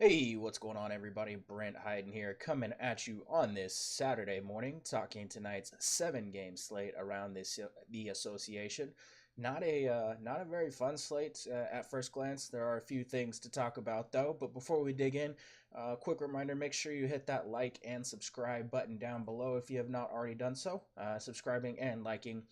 Hey, what's going on, everybody? Brent Hyden here, coming at you on this Saturday morning, talking tonight's seven-game slate around the association. Not a very fun slate at first glance. There are a few things to talk about though. But before we dig in, quick reminder: make sure you hit that like and subscribe button down below if you have not already done so. Subscribing and liking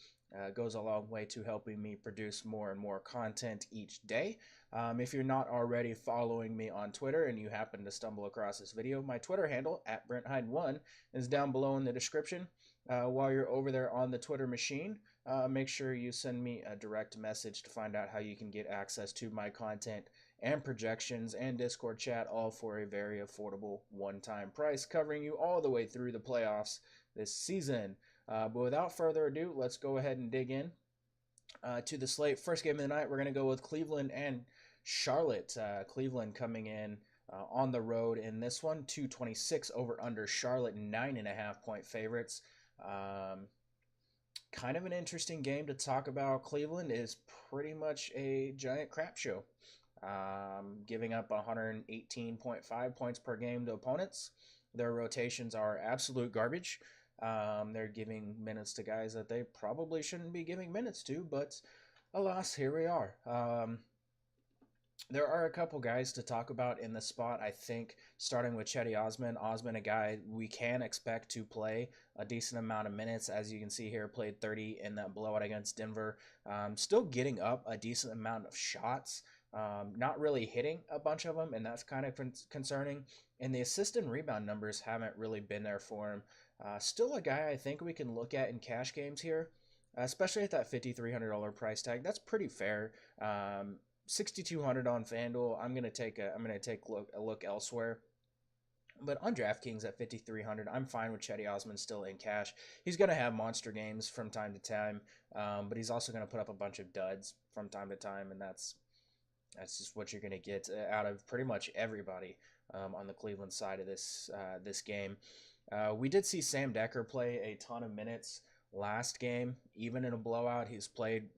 goes a long way to helping me produce more and more content each day. If you're not already following me on Twitter and you happen to stumble across this video, my Twitter handle, at BrentHyde1, is down below in the description. While you're over there on the Twitter machine, make sure you send me a direct message to find out how you can get access to my content and projections and Discord chat, all for a very affordable one-time price, covering you all the way through the playoffs this season. But without further ado, let's go ahead and dig in to the slate. First game of the night, we're going to go with Cleveland and Charlotte. Cleveland coming in on the road in this one, 226 over under. Charlotte 9.5-point favorites. Kind of an interesting game to talk about. Cleveland is pretty much a giant crap show, giving up 118.5 points per game to opponents. Their rotations are absolute garbage. They're giving minutes to guys that they probably shouldn't be giving minutes to, but alas, here we are. There are a couple guys to talk about in the spot, I think, starting with Cedi Osman. Osman, a guy we can expect to play a decent amount of minutes. As you can see here, played 30 in that blowout against Denver. Still getting up a decent amount of shots. Not really hitting a bunch of them, and that's kind of concerning. And the assist and rebound numbers haven't really been there for him. Still a guy I think we can look at in cash games here, especially at that $5,300 price tag. That's pretty fair. 6,200 on FanDuel. I'm gonna take a look elsewhere. But on DraftKings at 5,300, I'm fine with Cedi Osman still in cash. He's going to have monster games from time to time, but he's also going to put up a bunch of duds from time to time, and that's just what you're going to get out of pretty much everybody on the Cleveland side of this game. We did see Sam Dekker play a ton of minutes last game, even in a blowout. He's played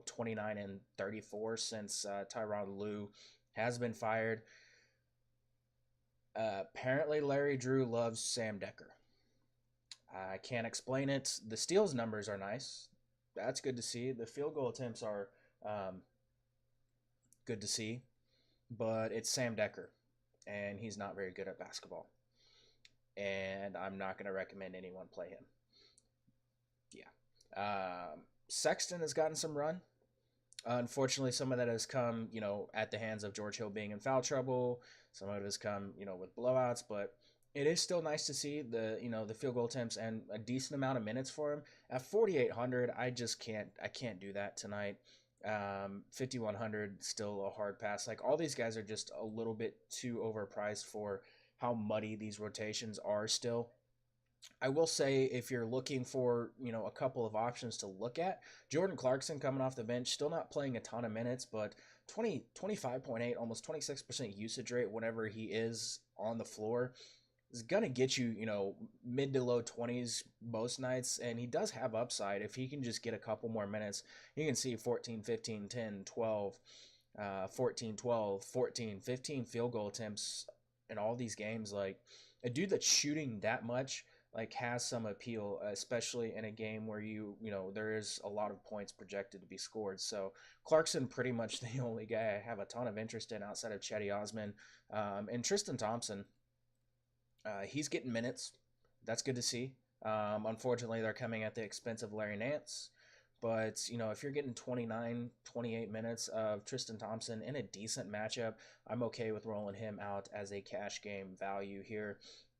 29 and 34 since Tyronn Lue has been fired. Apparently Larry Drew loves Sam Dekker. I can't explain it. The steals numbers are nice. That's good to see. The field goal attempts are good to see, but it's Sam Dekker, and he's not very good at basketball. And I'm not going to recommend anyone play him. Yeah. Sexton has gotten some run. Unfortunately, some of that has come, at the hands of George Hill being in foul trouble. Some of it has come, with blowouts. But it is still nice to see the field goal attempts and a decent amount of minutes for him. At 4,800, I can't do that tonight. 5,100, still a hard pass. Like, all these guys are just a little bit too overpriced for how muddy these rotations are still. I will say, if you're looking for, a couple of options to look at, Jordan Clarkson coming off the bench, still not playing a ton of minutes, but 25.8, almost 26% usage rate whenever he is on the floor is going to get you, mid to low 20s most nights, and he does have upside. If he can just get a couple more minutes, you can see 14, 15, 10, 12, 14, 12, 14, 15 field goal attempts in all these games. Like, a dude that's shooting that much has some appeal, especially in a game where there is a lot of points projected to be scored. So Clarkson, pretty much the only guy I have a ton of interest in outside of Cedi Osman. And Tristan Thompson, he's getting minutes. That's good to see. Unfortunately, they're coming at the expense of Larry Nance. But, if you're getting 29, 28 minutes of Tristan Thompson in a decent matchup, I'm okay with rolling him out as a cash game value here.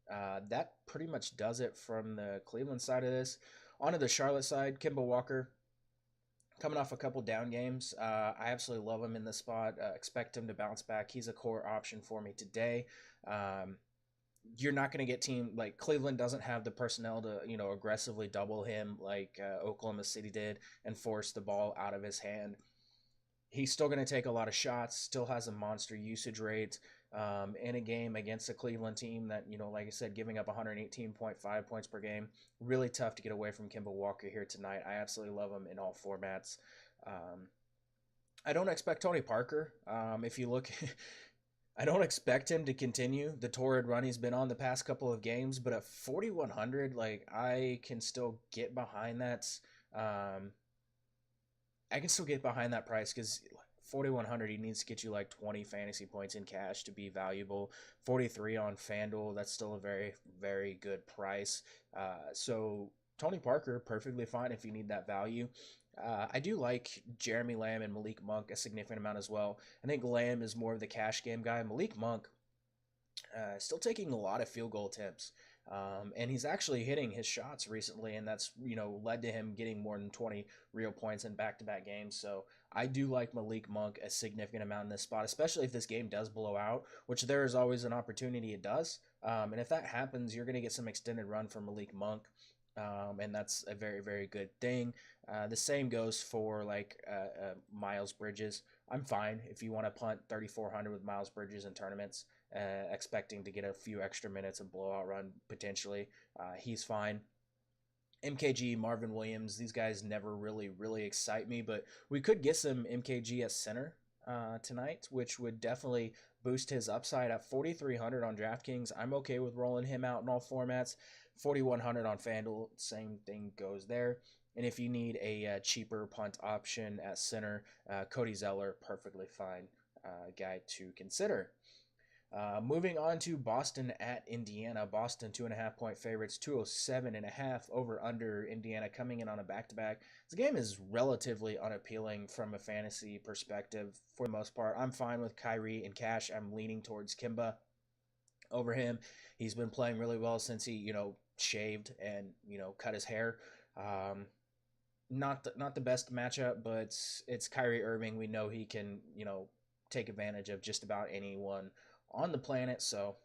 That pretty much does it from the Cleveland side of this. On to the Charlotte side, Kemba Walker, coming off a couple down games. I absolutely love him in this spot. Expect him to bounce back. He's a core option for me today. You're not going to get Cleveland doesn't have the personnel to, aggressively double him like Oklahoma City did and force the ball out of his hand. He's still going to take a lot of shots, still has a monster usage rate in a game against a Cleveland team that, like I said, giving up 118.5 points per game. Really tough to get away from Kemba Walker here tonight. I absolutely love him in all formats. I don't expect Tony Parker. If you look I don't expect him to continue the torrid run he's been on the past couple of games, but at 4,100, like I can still get behind that. Um, I can still get behind that price because 4,100 he needs to get you like 20 fantasy points in cash to be valuable. 43 on FanDuel, that's still a very very good price. So Tony Parker perfectly fine if you need that value. I do like Jeremy Lamb and Malik Monk a significant amount as well. I think Lamb is more of the cash game guy. Malik Monk still taking a lot of field goal attempts. And he's actually hitting his shots recently, and that's led to him getting more than 20 real points in back-to-back games. So I do like Malik Monk a significant amount in this spot, especially if this game does blow out, which there is always an opportunity it does. And if that happens, you're going to get some extended run from Malik Monk. And that's a very very good thing. The same goes for like Miles Bridges. I'm fine if you want to punt 3,400 with Miles Bridges in tournaments, expecting to get a few extra minutes of blowout run potentially. He's fine. MKG, Marvin Williams, these guys never really excite me, but we could get some MKG at center tonight, which would definitely boost his upside at 4,300 on DraftKings. I'm okay with rolling him out in all formats. 4,100 on FanDuel, same thing goes there. And if you need a cheaper punt option at center, Cody Zeller, perfectly fine guy to consider. Moving on to Boston at Indiana. Boston 2.5 point favorites, 207.5 over under. Indiana coming in on a back to back. This game is relatively unappealing from a fantasy perspective for the most part. I'm fine with Kyrie and Cash. I'm leaning towards Kimba over him. He's been playing really well since he shaved and cut his hair. Not the best matchup, but it's Kyrie Irving. We know he can take advantage of just about anyone on the planet. So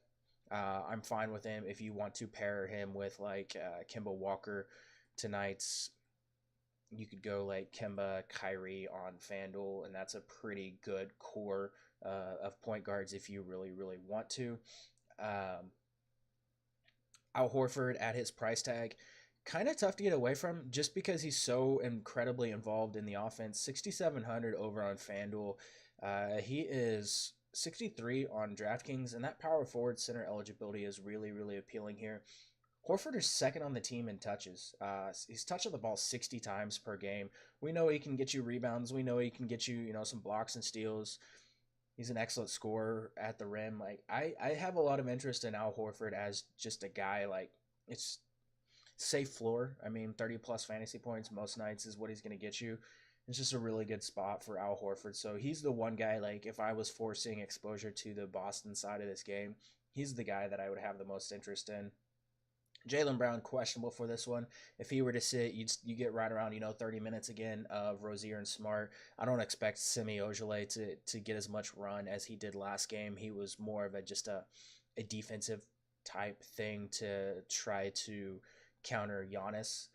I'm fine with him. If you want to pair him with like Kemba Walker tonight, you could go like Kemba, Kyrie on FanDuel, and that's a pretty good core of point guards if you really want to. Al Horford at his price tag, kind of tough to get away from just because he's so incredibly involved in the offense. 6,700 over on FanDuel. He is 63 on DraftKings, and that power forward center eligibility is really appealing here. Horford is second on the team in touches. He's touching the ball 60 times per game. We know he can get you rebounds. We know he can get you, some blocks and steals. He's an excellent scorer at the rim. Like I have a lot of interest in Al Horford as just a guy. Like it's safe floor. I mean, 30 plus fantasy points most nights is what he's going to get you. It's just a really good spot for Al Horford. So he's the one guy, like, if I was forcing exposure to the Boston side of this game, he's the guy that I would have the most interest in. Jaylen Brown, questionable for this one. If he were to sit, you get right around 30 minutes again of Rozier and Smart. I don't expect Semi Ojeleye to get as much run as he did last game. He was more of just a defensive type thing to try to counter Giannis.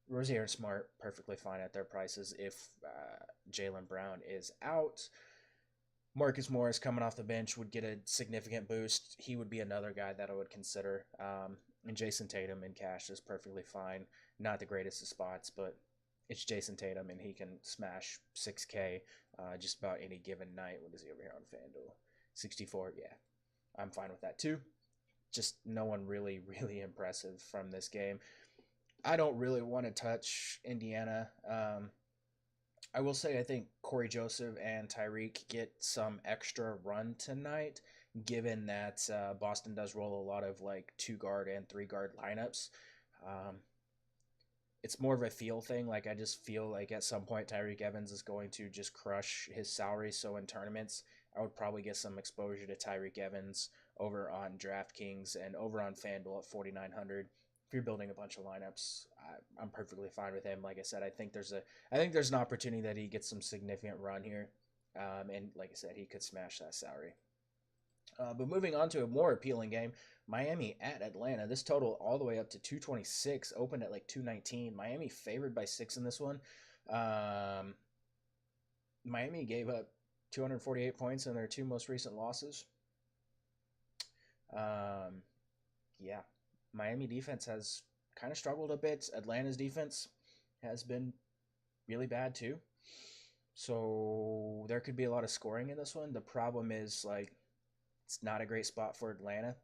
Rozier and Smart perfectly fine at their prices if Jaylen Brown is out. Marcus Morris coming off the bench would get a significant boost. He would be another guy that I would consider. And Jason Tatum in cash is perfectly fine. Not the greatest of spots, but it's Jason Tatum, and he can smash 6K just about any given night. What is he over here on FanDuel? 64, yeah. I'm fine with that too. Just no one really impressive from this game. I don't really want to touch Indiana. I will say I think Corey Joseph and Tyreek get some extra run tonight, given that Boston does roll a lot of like 2 guard and 3 guard lineups. It's more of a feel thing. Like I just feel like at some point Tyreek Evans is going to just crush his salary. So in tournaments, I would probably get some exposure to Tyreek Evans over on DraftKings and over on FanDuel at 4,900. If you're building a bunch of lineups, I'm perfectly fine with him. Like I said, I think there's an opportunity that he gets some significant run here, and like I said, he could smash that salary. But moving on to a more appealing game, Miami at Atlanta. This total all the way up to 226, opened at like 219. Miami favored by 6 in this one. Miami gave up 248 points in their 2 most recent losses. Yeah. Miami defense has kind of struggled a bit. Atlanta's defense has been really bad too. So there could be a lot of scoring in this one. The problem is, like, it's not a great spot for Atlanta.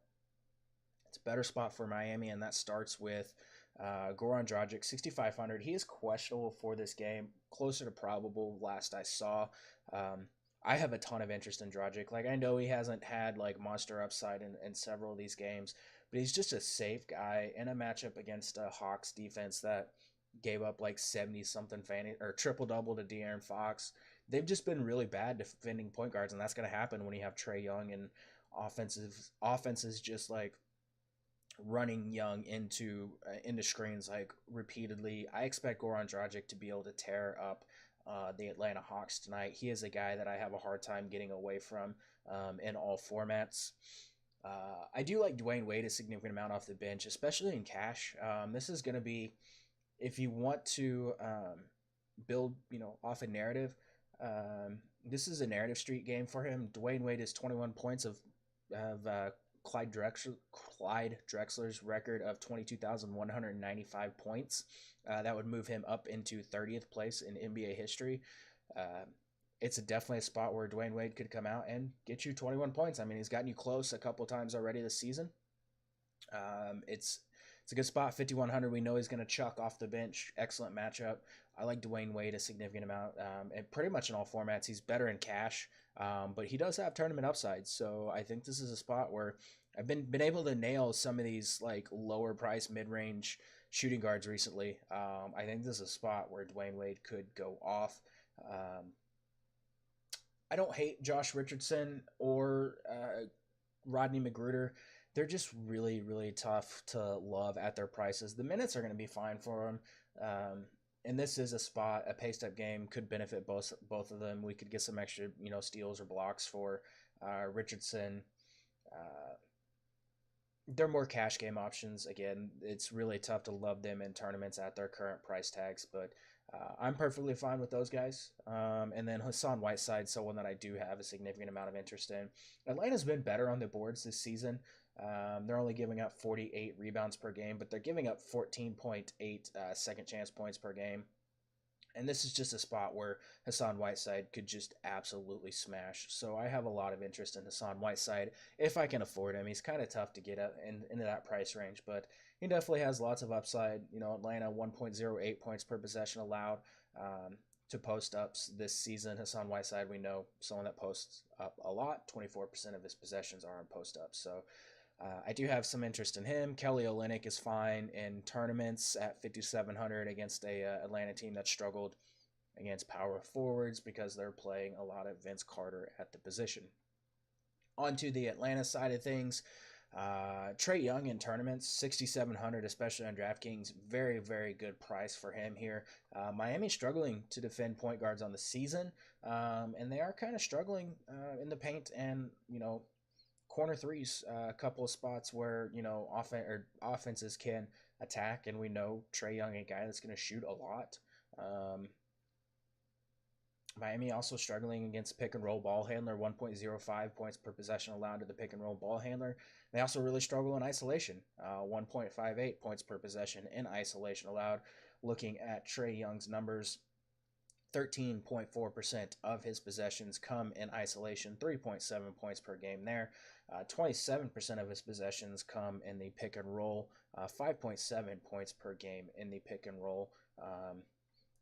It's a better spot for Miami, and that starts with Goran Dragic, 6,500. He is questionable for this game, closer to probable last I saw. Um, I have a ton of interest in Dragic. Like, I know he hasn't had like monster upside in several of these games, but he's just a safe guy in a matchup against a Hawks defense that gave up like 70 something fanny or triple double to De'Aaron Fox. They've just been really bad defending point guards, and that's going to happen when you have Trae Young and offenses just like running Young into screens like repeatedly. I expect Goran Dragic to be able to tear up the Atlanta Hawks tonight. He is a guy that I have a hard time getting away from in all formats. I do like Dwayne Wade a significant amount off the bench, especially in cash. This is going to be, if you want to build, off a narrative. This is a narrative street game for him. Dwayne Wade is 21 points of Clyde Drexler's record of 22,195 points. That would move him up into 30th place in NBA history. It's definitely a spot where Dwayne Wade could come out and get you 21 points. I mean, he's gotten you close a couple times already this season. It's a good spot. 5,100. We know he's going to chuck off the bench. Excellent matchup. I like Dwayne Wade a significant amount, and pretty much in all formats. He's better in cash, but he does have tournament upside. So I think this is a spot where I've been able to nail some of these like lower price mid range shooting guards recently. I think this is a spot where Dwayne Wade could go off. I don't hate Josh Richardson or Rodney McGruder. They're just really, really tough to love at their prices. The minutes are going to be fine for them. And this is a spot, a pace up game could benefit both of them. We could get some extra, steals or blocks for Richardson. They're more cash game options. Again, it's really tough to love them in tournaments at their current price tags, but I'm perfectly fine with those guys. And then Hassan Whiteside, someone that I do have a significant amount of interest in. Atlanta's been better on the boards this season. They're only giving up 48 rebounds per game, but they're giving up 14.8 second chance points per game. And this is just a spot where Hassan Whiteside could just absolutely smash. So I have a lot of interest in Hassan Whiteside if I can afford him. He's kind of tough to get up into that price range, but he definitely has lots of upside. Atlanta 1.08 points per possession allowed to post ups this season. Hassan Whiteside, we know, someone that posts up a lot. 24% of his possessions are on post ups. So I do have some interest in him. Kelly Olynyk is fine in tournaments at 5,700 against a Atlanta team that struggled against power forwards because they're playing a lot of Vince Carter at the position. On to the Atlanta side of things. Trae Young in tournaments, 6,700, especially on DraftKings. Very, very good price for him here. Miami struggling to defend point guards on the season, and they are kind of struggling in the paint and, corner threes, a couple of spots where offenses can attack, and we know Trae Young, a guy that's going to shoot a lot. Miami also struggling against pick and roll ball handler, 1.05 points per possession allowed to the pick and roll ball handler. They also really struggle in isolation, 1.58 points per possession in isolation allowed. Looking at Trae Young's numbers, 13.4% of his possessions come in isolation, 3.7 points per game there. 27% of his possessions come in the pick and roll, 5.7 points per game in the pick and roll.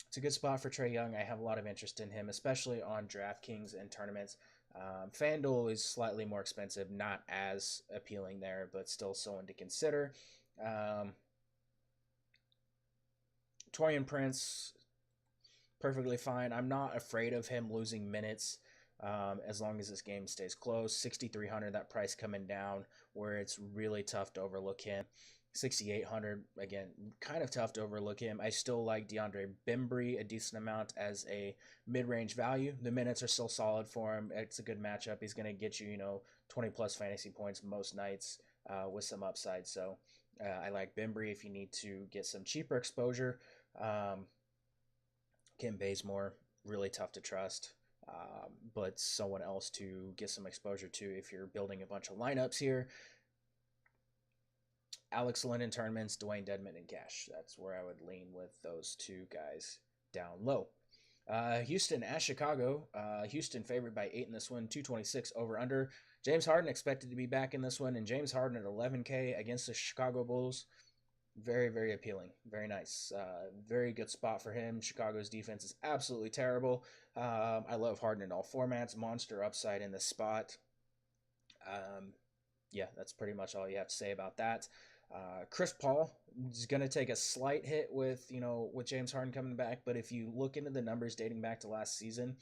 It's a good spot for Trae Young. I have a lot of interest in him, especially on DraftKings and tournaments. FanDuel is slightly more expensive, not as appealing there, but still someone to consider. Taurean Prince, perfectly fine. I'm not afraid of him losing minutes as long as this game stays close. 6,300, that price coming down where it's really tough to overlook him. 6,800, again, kind of tough to overlook him. I still like DeAndre Bembry a decent amount as a mid-range value. The minutes are still solid for him. It's a good matchup. He's going to get you, 20 plus fantasy points most nights with some upside. So I like Bembry if you need to get some cheaper exposure. Kim Bazemore, really tough to trust, but someone else to get some exposure to if you're building a bunch of lineups here. Alex Len in tournaments, Dwayne Dedmon in cash. That's where I would lean with those two guys down low. Houston at Chicago. Houston favored by 8 in this one, 226 over under. James Harden expected to be back in this one, and James Harden at 11K against the Chicago Bulls. Very, very appealing. Very nice. Very good spot for him. Chicago's defense is absolutely terrible. I love Harden in all formats. Monster upside in this spot. Um, yeah, that's pretty much all you have to say about that. Chris Paul is going to take a slight hit with James Harden coming back, but if you look into the numbers dating back to last season,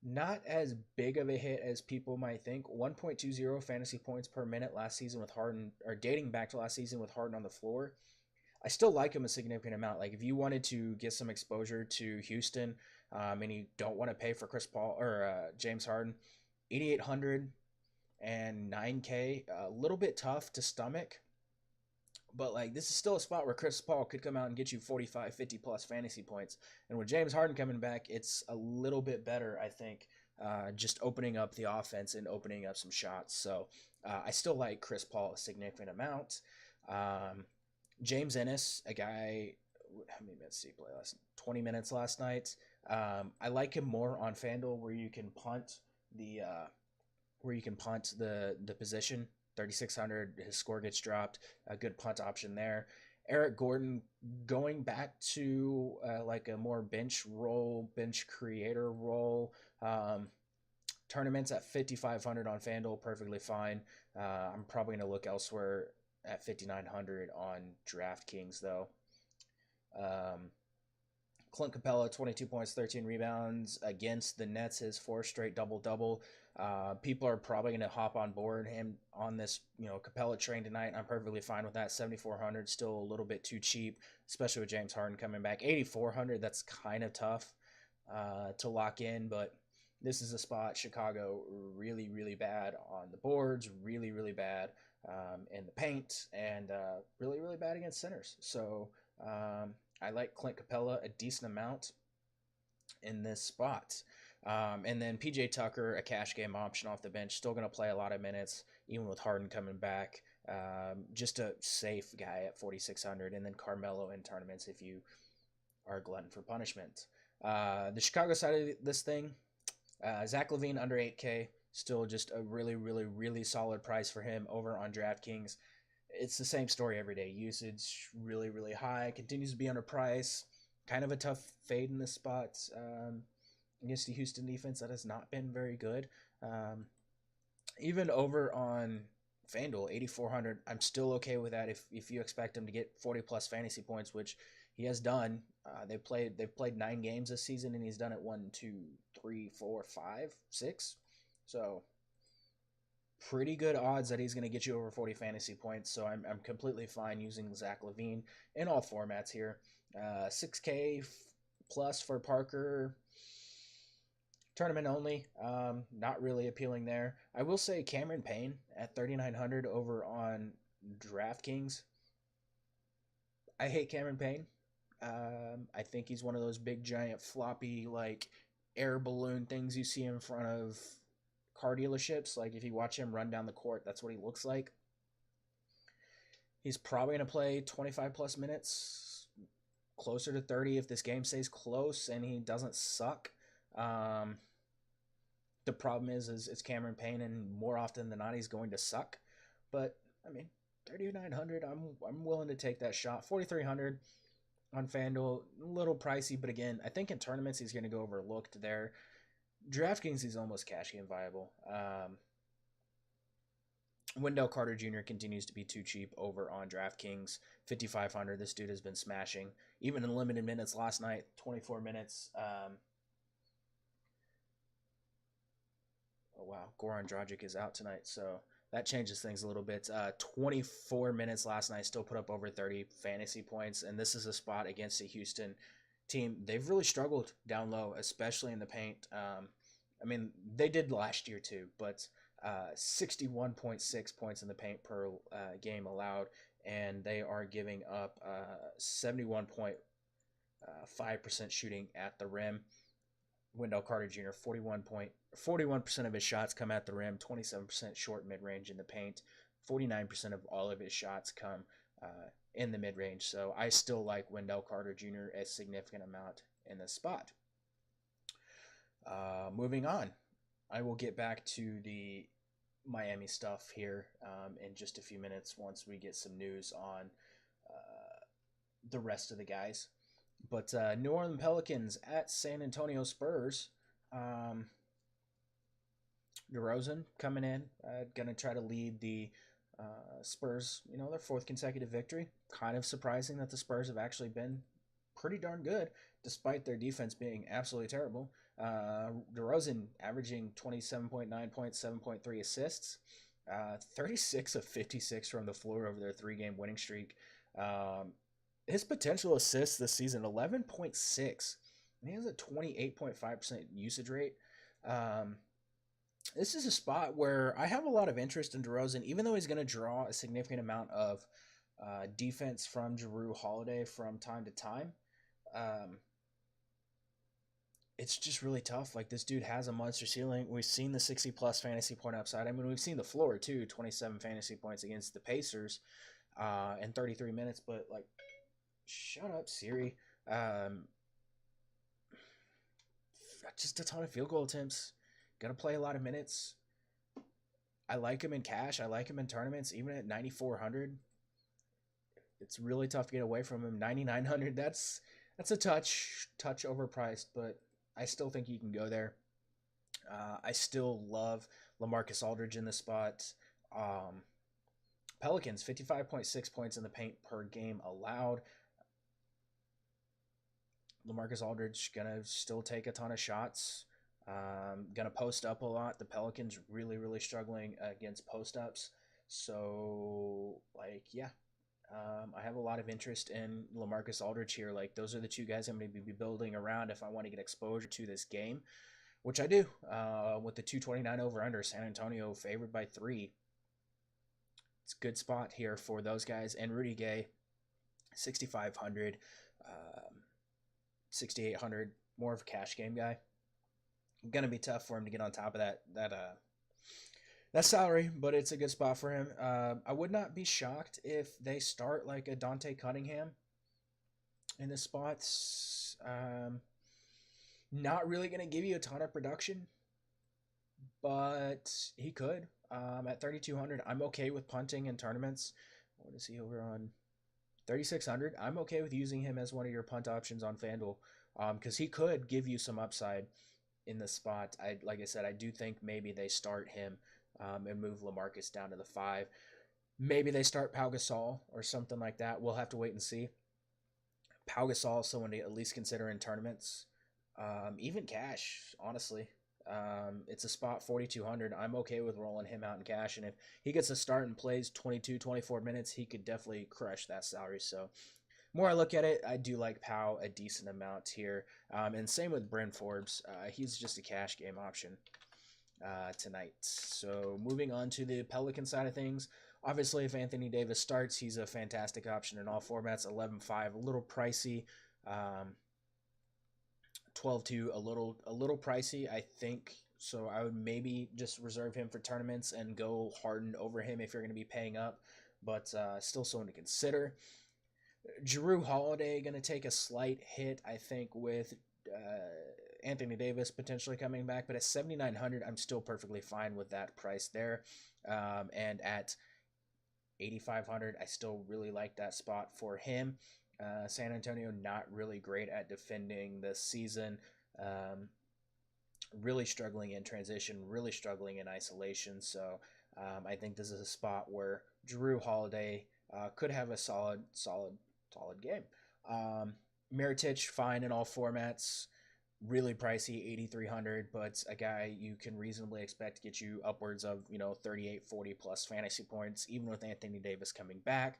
not as big of a hit as people might think. 1.20 fantasy points per minute last season with Harden, or dating back to last season with Harden on the floor. I still like him a significant amount. Like if you wanted to get some exposure to Houston, and you don't want to pay for Chris Paul or James Harden, 8,800 and 9K, a little bit tough to stomach. But like this is still a spot where Chris Paul could come out and get you 45, 50 plus fantasy points. And with James Harden coming back, it's a little bit better, I think, just opening up the offense and opening up some shots. So I still like Chris Paul a significant amount. James Ennis, a guy, how many minutes did he play last? 20 minutes last night. I like him more on FanDuel where you can punt the position. 3,600, his score gets dropped. A good punt option there. Eric Gordon going back to like a more bench creator role. Tournaments at 5,500 on FanDuel, perfectly fine. I'm probably going to look elsewhere at 5,900 on DraftKings, though. Clint Capella, 22 points, 13 rebounds against the Nets, his fourth straight double-double. People are probably going to hop on board him on this, Capella train tonight. I'm perfectly fine with that. 7,400, still a little bit too cheap, especially with James Harden coming back. 8,400, that's kind of tough to lock in, but this is a spot. Chicago really, really bad on the boards, really, really bad in the paint, and really, really bad against centers. So I like Clint Capella a decent amount in this spot. And then PJ Tucker, a cash game option off the bench, still going to play a lot of minutes, even with Harden coming back. Just a safe guy at 4,600. And then Carmelo in tournaments if you are a glutton for punishment. The Chicago side of this thing, Zach LaVine under 8K, still just a really, really, really solid price for him over on DraftKings. It's the same story every day. Usage really, really high, continues to be underpriced. Kind of a tough fade in this spot against the Houston defense that has not been very good. Even over on FanDuel, 8,400, I'm still okay with that if you expect him to get 40 plus fantasy points, which he has done. They've played 9 games this season, and he's done it 1, 2, 3, 4, 5, 6. So pretty good odds that he's going to get you over 40 fantasy points. So I'm completely fine using Zach LaVine in all formats here. 6K plus for Parker. Tournament only. Not really appealing there. I will say Cameron Payne at 3,900 over on DraftKings. I hate Cameron Payne. I think he's one of those big, giant, floppy, like air balloon things you see in front of car dealerships. Like if you watch him run down the court, that's what he looks like. He's probably going to play 25 plus minutes, closer to 30 if this game stays close and he doesn't suck. The problem is it's Cameron Payne, and more often than not he's going to suck. But I mean, 3,900, I'm willing to take that shot. 4,300 on FanDuel, a little pricey, but again, I think in tournaments he's going to go overlooked there. DraftKings is almost cash game viable. Wendell Carter Jr. continues to be too cheap over on DraftKings. 5,500. This dude has been smashing, even in limited minutes last night. 24 minutes. Oh wow, Goran Dragic is out tonight, so that changes things a little bit. 24 minutes last night, still put up over 30 fantasy points, and this is a spot against a Houston team. They've really struggled down low, especially in the paint. I mean, they did last year too, but 61.6 points in the paint per game allowed, and they are giving up 71.5% shooting at the rim. Wendell Carter Jr. 41% of his shots come at the rim, 27% short mid-range in the paint, 49% of all of his shots come in the mid-range. So I still like Wendell Carter Jr. a significant amount in this spot. Moving on, I will get back to the Miami stuff here in just a few minutes once we get some news on the rest of the guys. But New Orleans Pelicans at San Antonio Spurs. DeRozan coming in, going to try to lead the Spurs, their fourth consecutive victory. Kind of surprising that the Spurs have actually been pretty darn good, despite their defense being absolutely terrible. DeRozan averaging 27.9 points, 7.3 assists, 36 of 56 from the floor over their 3-game winning streak. His potential assists this season, 11.6. And he has a 28.5% usage rate. This is a spot where I have a lot of interest in DeRozan, even though he's going to draw a significant amount of defense from Jrue Holiday from time to time. It's just really tough. Like, this dude has a monster ceiling. We've seen the 60-plus fantasy point upside. I mean, we've seen the floor, too, 27 fantasy points against the Pacers in 33 minutes. But, like, shut up, Siri. Just a ton of field goal attempts. Gonna play a lot of minutes. I like him in cash. I like him in tournaments, even at 9,400. It's really tough to get away from him. 9,900. That's a touch overpriced, but I still think he can go there. I still love LaMarcus Aldridge in this spot. Pelicans 55.6 points in the paint per game allowed. LaMarcus Aldridge gonna still take a ton of shots. Gonna post up a lot. The Pelicans really, really struggling against post ups. So, like, yeah, I have a lot of interest in LaMarcus Aldridge here. Like, those are the two guys I'm going to be building around if I want to get exposure to this game, which I do. With the 229 over under, San Antonio favored by 3. It's a good spot here for those guys. And Rudy Gay, 6,500, 6,800, more of a cash game guy. Gonna be tough for him to get on top of that salary, but it's a good spot for him. I would not be shocked if they start like a Dante Cunningham in this spot. Not really gonna give you a ton of production, but he could. At 3,200, I'm okay with punting in tournaments. What is he over on? 3,600. I'm okay with using him as one of your punt options on FanDuel, because he could give you some upside in the spot. Like I said, I do think maybe they start him and move LaMarcus down to the 5. Maybe they start Pau Gasol or something like that. We'll have to wait and see. Pau Gasol is someone to at least consider in tournaments. Even cash, honestly. It's a spot 4,200. I'm okay with rolling him out in cash. And if he gets a start and plays 22, 24 minutes, he could definitely crush that salary. So, more I look at it, I do like Powell a decent amount here. And same with Bryn Forbes. He's just a cash game option tonight. So moving on to the Pelican side of things. Obviously, if Anthony Davis starts, he's a fantastic option in all formats. 11.5, a little pricey. 12.2, a little pricey, I think. So I would maybe just reserve him for tournaments and go Harden over him if you're going to be paying up. But still someone to consider. Jrue Holiday going to take a slight hit, I think, with Anthony Davis potentially coming back. But at 7,900, I'm still perfectly fine with that price there. And at 8,500, I still really like that spot for him. San Antonio not really great at defending this season. Really struggling in transition, really struggling in isolation. So I think this is a spot where Jrue Holiday could have a solid game. Mirotic, fine in all formats. Really pricey, 8,300, but a guy you can reasonably expect to get you upwards of 38, 40 plus fantasy points, even with Anthony Davis coming back.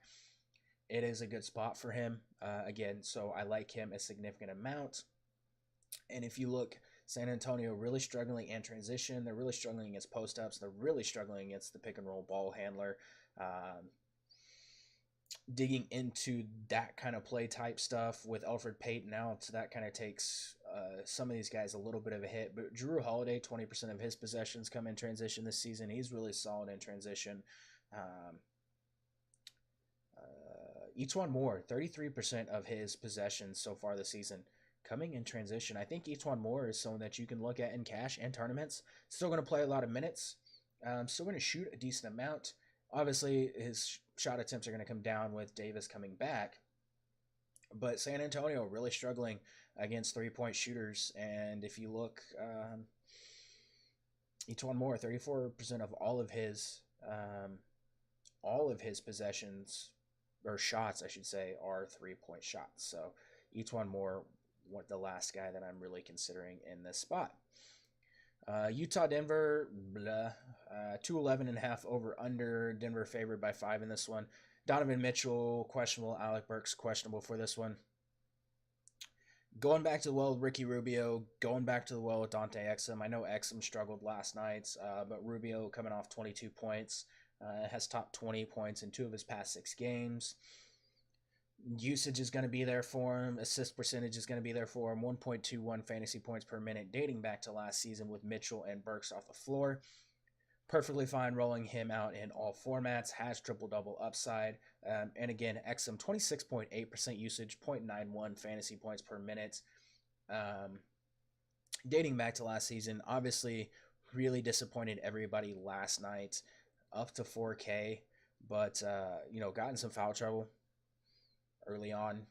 It is a good spot for him. Again, so I like him a significant amount. And if you look, San Antonio really struggling in transition. They're really struggling against post-ups. They're really struggling against the pick-and-roll ball handler. Digging into that kind of play type stuff with Elfrid Payton out, so that kind of takes some of these guys a little bit of a hit. But Jrue Holiday, 20% of his possessions come in transition this season. He's really solid in transition. Each one more, 33% of his possessions so far this season coming in transition. I think Etuan Moore is someone that you can look at in cash and tournaments. Still going to play a lot of minutes. Still going to shoot a decent amount. Obviously, his shot attempts are going to come down with Davis coming back. But San Antonio really struggling against three-point shooters. And if you look, Etuan Moore, 34% of all of his possessions, or shots, I should say, are three-point shots. So Etuan Moore, the last guy that I'm really considering in this spot. Utah, Denver, 211.5 over under. Denver favored by 5 in this one. Donovan Mitchell, questionable. Alec Burks, questionable for this one. Going back to the well with Ricky Rubio. Going back to the well with Dante Exum. I know Exum struggled last night, but Rubio coming off 22 points. Has top 20 points in 2 of his past 6 games. Usage is going to be there for him. Assist percentage is going to be there for him. 1.21 fantasy points per minute dating back to last season with Mitchell and Burks off the floor. Perfectly fine rolling him out in all formats. Has triple-double upside. And again, Exum, 26.8% usage, 0.91 fantasy points per minute. Dating back to last season, obviously really disappointed everybody last night. Up to 4K, but, got in some foul trouble early on.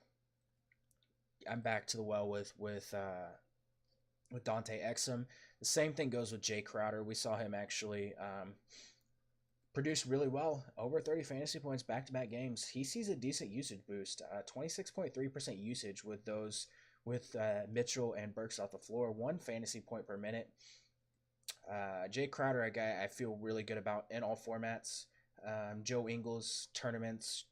I'm back to the well with Dante Exum. The same thing goes with Jay Crowder. We saw him actually produce really well, over 30 fantasy points back-to-back games. He sees a decent usage boost, 26.3% usage with Mitchell and Burks off the floor, 1 fantasy point per minute. Jay Crowder, a guy I feel really good about in all formats. Joe Ingles tournaments,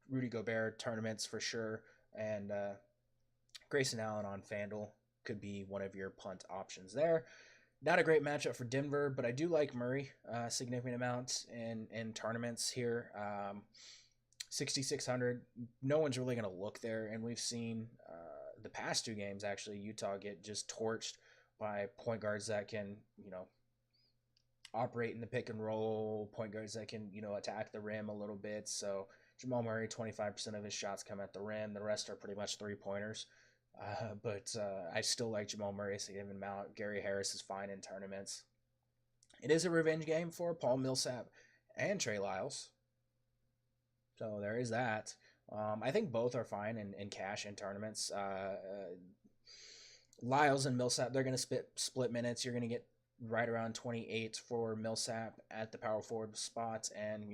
Rudy Gobert tournaments for sure, and Grayson Allen on FanDuel could be one of your punt options there. Not a great matchup for Denver, but I do like Murray a significant amount in tournaments here. 6,600. No one's really going to look there, and we've seen the past 2 games actually Utah get just torched by point guards that can, operate in the pick and roll, point guards that can, attack the rim a little bit. So Jamal Murray, 25% of his shots come at the rim. The rest are pretty much 3-pointers. But I still like Jamal Murray a significant amount. Gary Harris is fine in tournaments. It is a revenge game for Paul Millsap and Trey Lyles. So there is that. I think both are fine in cash and tournaments. Lyles and Millsap, they're going to split minutes. You're going to get right around 28 for Millsap at the power forward spot and,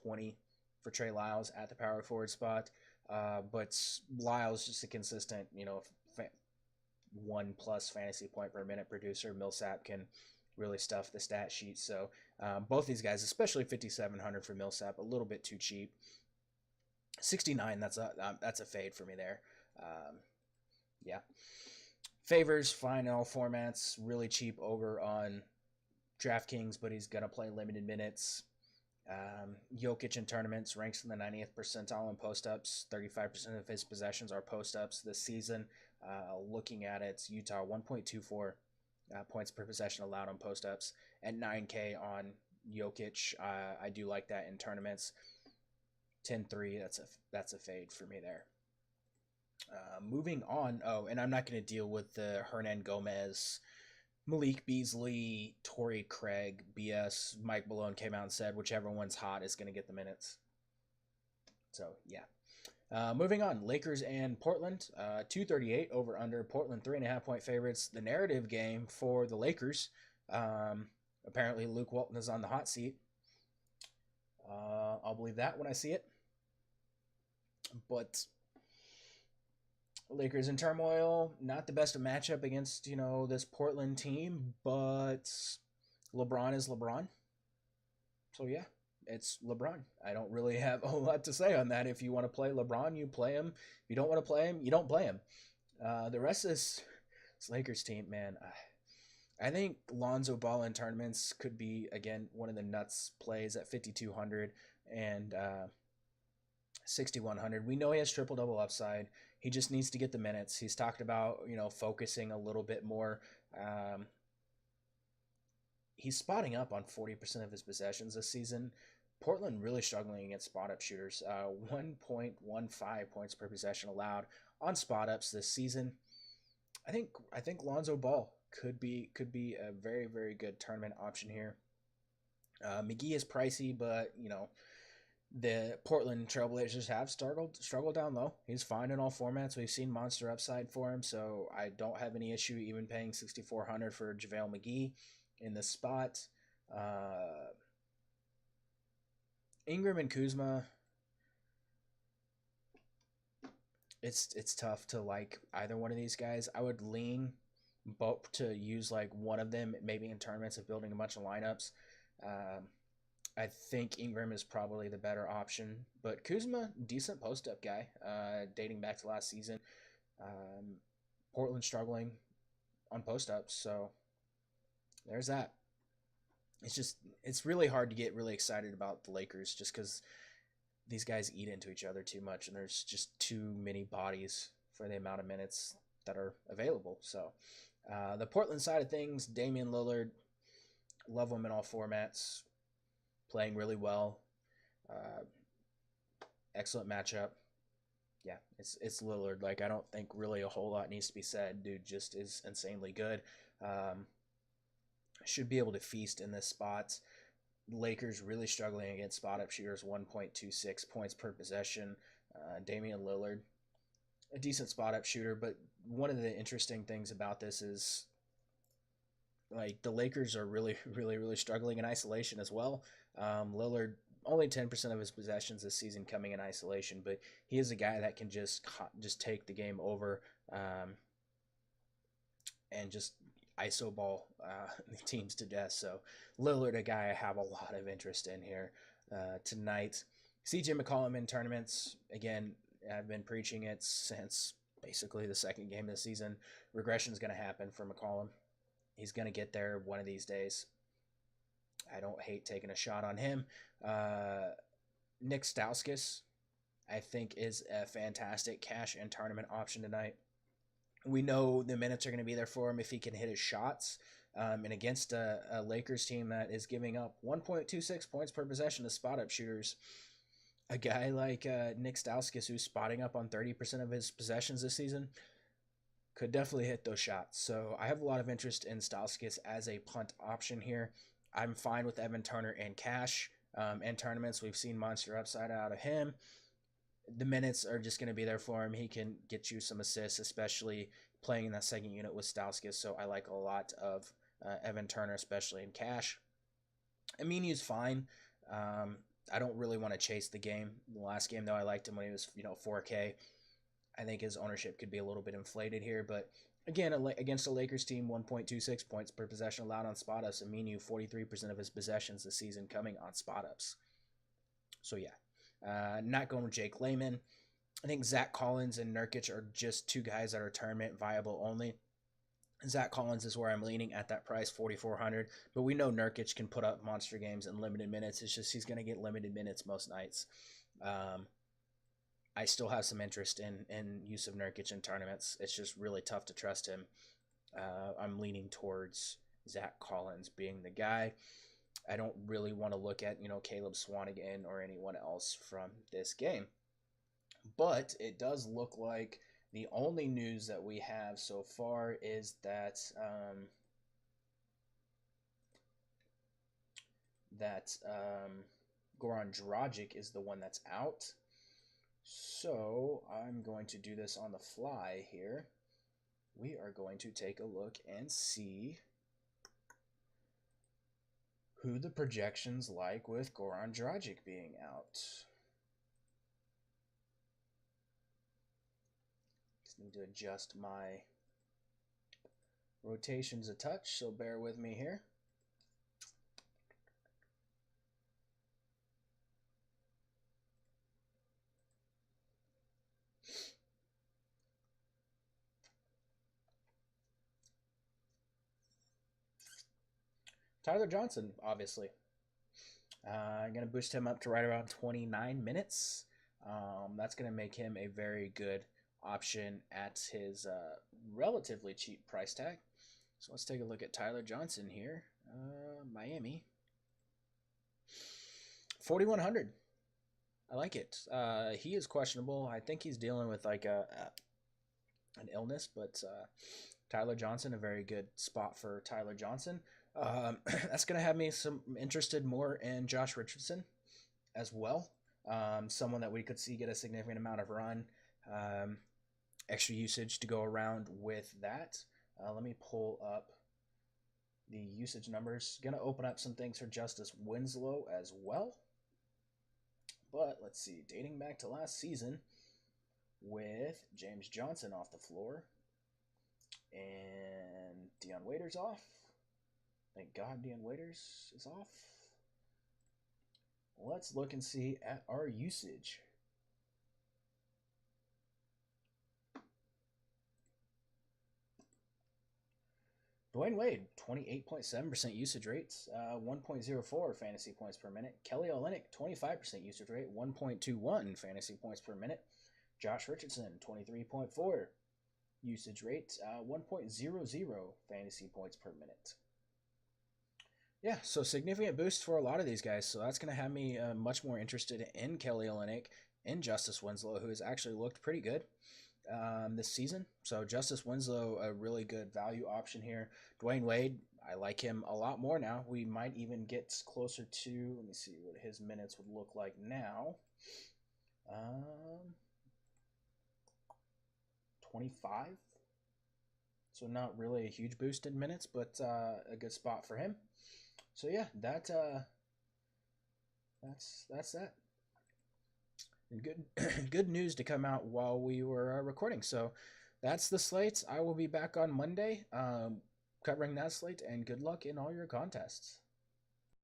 20 for Trey Lyles at the power forward spot. But Lyles just a consistent, 1+ fantasy point per minute producer. Millsap can really stuff the stat sheet. So both these guys, especially 5,700 for Millsap, a little bit too cheap. 69, that's a fade for me there. Yeah. Favors, fine in all formats. Really cheap over on DraftKings, but he's going to play limited minutes. Jokic in tournaments ranks in the 90th percentile in post-ups. 35% of his possessions are post-ups this season. Looking at it, Utah 1.24 points per possession allowed on post-ups and 9K on Jokic. I do like that in tournaments. 10-3, that's a fade for me there. Moving on. Oh, and I'm not going to deal with the Hernan Gomez, Malik Beasley, Torrey Craig BS. Mike Malone came out and said whichever one's hot is going to get the minutes. So, yeah. Moving on. Lakers and Portland. 238 over under. Portland 3.5 point favorites. The narrative game for the Lakers. Apparently Luke Walton is on the hot seat. I'll believe that when I see it. But Lakers in turmoil, not the best of matchup against, this Portland team, but LeBron is LeBron. So, yeah, it's LeBron. I don't really have a whole lot to say on that. If you want to play LeBron, you play him. If you don't want to play him, you don't play him. The rest of this Lakers team, man, I think Lonzo Ball in tournaments could be, again, one of the nuts plays at 5,200 and 6,100. We know he has triple-double upside. He just needs to get the minutes. He's talked about, focusing a little bit more. He's spotting up on 40% of his possessions this season. Portland really struggling against spot-up shooters. 1.15 points per possession allowed on spot-ups this season. I think Lonzo Ball could be a very very good tournament option here. McGee is pricey, but the Portland Trailblazers have struggled down low. He's fine in all formats. We've seen monster upside for him, so I don't have any issue even paying 6,400 for JaVale McGee in this spot. Uh, Ingram and Kuzma, it's tough to like either one of these guys. I would lean both to use like one of them maybe in tournaments of building a bunch of lineups. Um, I think Ingram is probably the better option, but Kuzma, decent post up guy, dating back to last season. Um, Portland struggling on post ups, so there's that. It's really hard to get really excited about the Lakers just because these guys eat into each other too much, and there's just too many bodies for the amount of minutes that are available. So the Portland side of things, Damian Lillard, love him in all formats, playing really well. Uh, Excellent matchup. Yeah, it's Lillard. Like I don't think really a whole lot needs to be said. Dude just is insanely good. Um, should be able to feast in this spot. Lakers really struggling against spot up shooters, 1.26 points per possession. Damian Lillard, a decent spot up shooter, but one of the interesting things about this is like the Lakers are really, really, really struggling in isolation as well. Lillard only 10% of his possessions this season coming in isolation, but he is a guy that can just take the game over and just ISO ball teams to death. So Lillard, a guy I have a lot of interest in here tonight. CJ McCollum in tournaments again. I've been preaching it since basically the second game of the season. Regression is going to happen for McCollum. He's going to get there one of these days. I don't hate taking a shot on him. Nick Stauskas, I think, is a fantastic cash and tournament option tonight. We know the minutes are going to be there for him if he can hit his shots. And against a Lakers team that is giving up 1.26 points per possession to spot up shooters, a guy like Nick Stauskas, who's spotting up on 30% of his possessions this season, could definitely hit those shots. So I have a lot of interest in Stauskas as a punt option here. I'm fine with Evan Turner and Cash and tournaments. We've seen monster upside out of him. The minutes are just going to be there for him. He can get you some assists, especially playing in that second unit with Stauskas. So I like a lot of Evan Turner, especially in Cash. Aminu's fine. I don't really want to chase the game. The last game, though, I liked him when he was 4K. I think his ownership could be a little bit inflated here, but again, against a Lakers team, 1.26 points per possession allowed on spot ups. Aminu, 43% of his possessions this season coming on spot ups. So yeah, not going with Jake Layman. I think Zach Collins and Nurkic are just two guys that are tournament viable only. Zach Collins is where I'm leaning at that price, 4,400. But we know Nurkic can put up monster games in limited minutes. It's just he's going to get limited minutes most nights. I still have some interest in use of Nurkic in tournaments. It's just really tough to trust him. I'm leaning towards Zach Collins being the guy. I don't really want to look at, Caleb Swanigan or anyone else from this game. But it does look like the only news that we have so far is that Goran Dragic is the one that's out. So I'm going to do this on the fly here. We are going to take a look and see who the projections like with Goran Dragic being out. Just need to adjust my rotations a touch, so bear with me here. Tyler Johnson, obviously. I'm going to boost him up to right around 29 minutes. That's going to make him a very good option at his relatively cheap price tag. So let's take a look at Tyler Johnson here. Miami. 4,100. I like it. He is questionable. I think he's dealing with like an illness, but Tyler Johnson, a very good spot for Tyler Johnson. That's going to have me some interested more in Josh Richardson as well. Someone that we could see get a significant amount of run, um, extra usage to go around with that. Let me pull up the usage numbers. Going to open up some things for Justice Winslow as well. But let's see, dating back to last season with James Johnson off the floor and Dion Waiters off. Thank God Dion Waiters is off. Let's look and see at our usage. Dwayne Wade, 28.7% usage rates, 1.04 fantasy points per minute. Kelly Olynyk, 25% usage rate, 1.21 fantasy points per minute. Josh Richardson, 23.4 usage rate, 1.00 fantasy points per minute. Yeah, so significant boost for a lot of these guys. So that's going to have me much more interested in Kelly Olynyk, in Justice Winslow, who has actually looked pretty good this season. So Justice Winslow, a really good value option here. Dwayne Wade, I like him a lot more now. We might even get closer to, let me see what his minutes would look like now. 25. So not really a huge boost in minutes, but a good spot for him. So yeah, that's that. And good good news to come out while we were recording. So that's the slates. I will be back on Monday covering that slate, and good luck in all your contests.